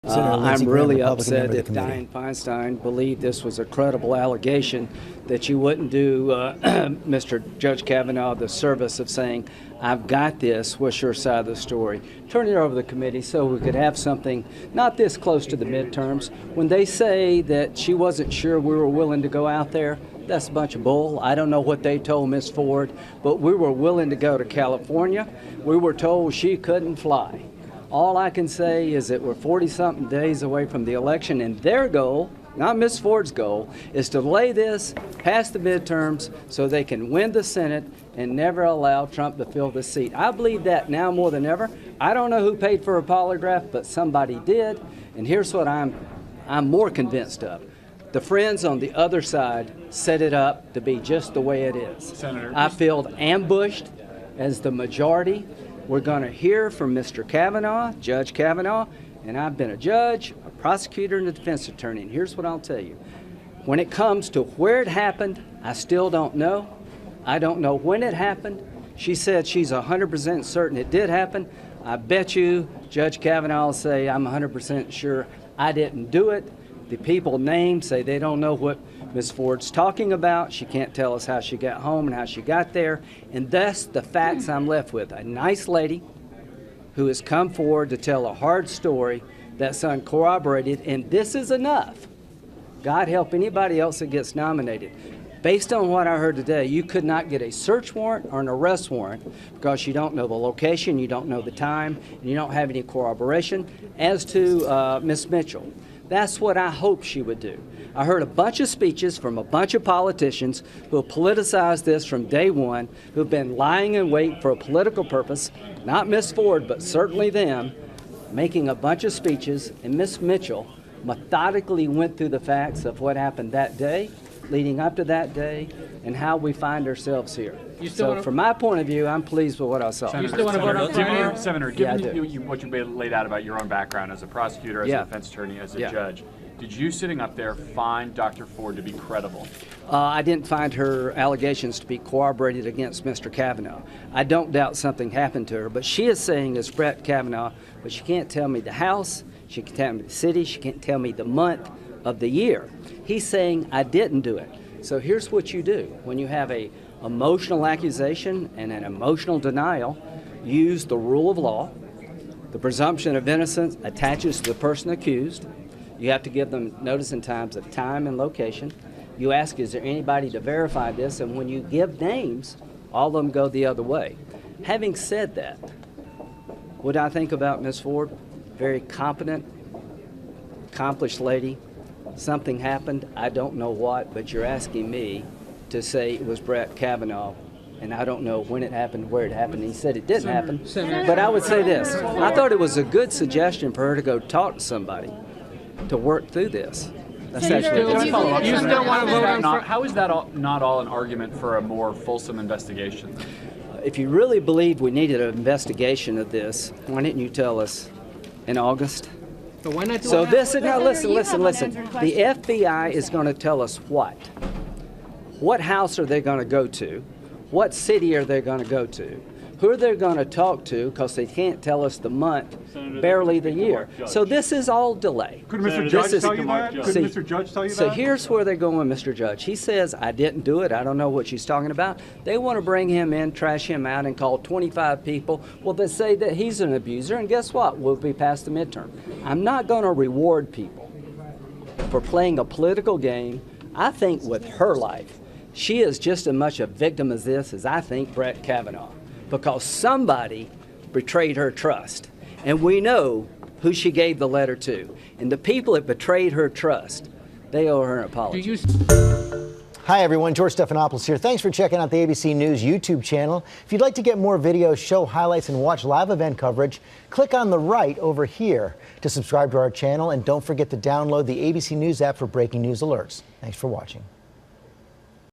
I'm really upset that Dianne Feinstein believed this was a credible allegation, that you wouldn't do Mr. Judge Kavanaugh the service of saying, I've got this, what's your side of the story? Turn it over to the committee so we could have something not this close to the midterms. When they say that she wasn't sure we were willing to go out there, that's a bunch of bull. I don't know what they told Ms. Ford, but we were willing to go to California. We were told she couldn't fly. All I can say is that we're 40-something days away from the election, and their goal, not Ms. Ford's goal, is to delay this past the midterms so they can win the Senate and never allow Trump to fill the seat. I believe that now more than ever. I don't know who paid for a polygraph, but somebody did, and here's what I'm more convinced of. The friends on the other side set it up to be just the way it is. Senator, I feel ambushed as the majority. We're going to hear from Mr. Kavanaugh, Judge Kavanaugh, and I've been a judge, a prosecutor, and a defense attorney, and here's what I'll tell you. When it comes to where it happened, I still don't know. I don't know when it happened. She said she's 100% certain it did happen. I bet you Judge Kavanaugh will say, I'm 100% sure I didn't do it. The people named say they don't know what Ms. Ford's talking about. She can't tell us how she got home and how she got there. And thus the facts I'm left with. A nice lady who has come forward to tell a hard story that's uncorroborated, and this is enough. God help anybody else that gets nominated. Based on what I heard today, you could not get a search warrant or an arrest warrant because you don't know the location, you don't know the time, and you don't have any corroboration. As to Ms. Mitchell, that's what I hoped she would do. I heard a bunch of speeches from a bunch of politicians who have politicized this from day one, who've been lying in wait for a political purpose, not Ms. Ford, but certainly them, making a bunch of speeches, and Ms. Mitchell methodically went through the facts of what happened that day, leading up to that day, and how we find ourselves here. So from my point of view, I'm pleased with what I saw. Senator, you still want to vote on Friday? Senator, given what you laid out about your own background as a prosecutor, as a defense attorney, as a judge, did you, sitting up there, find Dr. Ford to be credible? I didn't find her allegations to be corroborated against Mr. Kavanaugh. I don't doubt something happened to her, but she is saying it's Brett Kavanaugh, but she can't tell me the house, she can't tell me the city, she can't tell me the month of the year. He's saying I didn't do it. So here's what you do. When you have an emotional accusation and an emotional denial, use the rule of law. The presumption of innocence attaches to the person accused. You have to give them notice and times of time and location. You ask, is there anybody to verify this? And when you give names, all of them go the other way. Having said that, what I think about Ms. Ford, very competent, accomplished lady. Something happened, I don't know what, but you're asking me to say it was Brett Kavanaugh, and I don't know when it happened, where it happened. He said it didn't happen, but I would say this. I thought it was a good suggestion for her to go talk to somebody to work through this. That's actually a good follow-up. You still want to vote on How is that not all an argument for a more fulsome investigation? If you really believed we needed an investigation of this, why didn't you tell us in August? So why not do So it this is, now listen. The unanswered question. FBI is going to tell us what? What house are they going to go to? What city are they going to go to? Who are they going to talk to, because they can't tell us the month, barely the year. So this is all delay. Could Mr. This Judge is- tell you that? Could See, Mr. Judge tell you that? So here's where they're going, Mr. Judge. He says, I didn't do it. I don't know what she's talking about. They want to bring him in, trash him out, and call 25 people. Well, they say that he's an abuser, and guess what? We'll be past the midterm. I'm not going to reward people for playing a political game. I think with her life, she is just as much a victim of this as I think Brett Kavanaugh, because somebody betrayed her trust. And we know who she gave the letter to. And the people that betrayed her trust, they owe her an apology. Hi, everyone. George Stephanopoulos here. Thanks for checking out the ABC News YouTube channel. If you'd like to get more videos, show highlights, and watch live event coverage, click on the right over here to subscribe to our channel. And don't forget to download the ABC News app for breaking news alerts. Thanks for watching.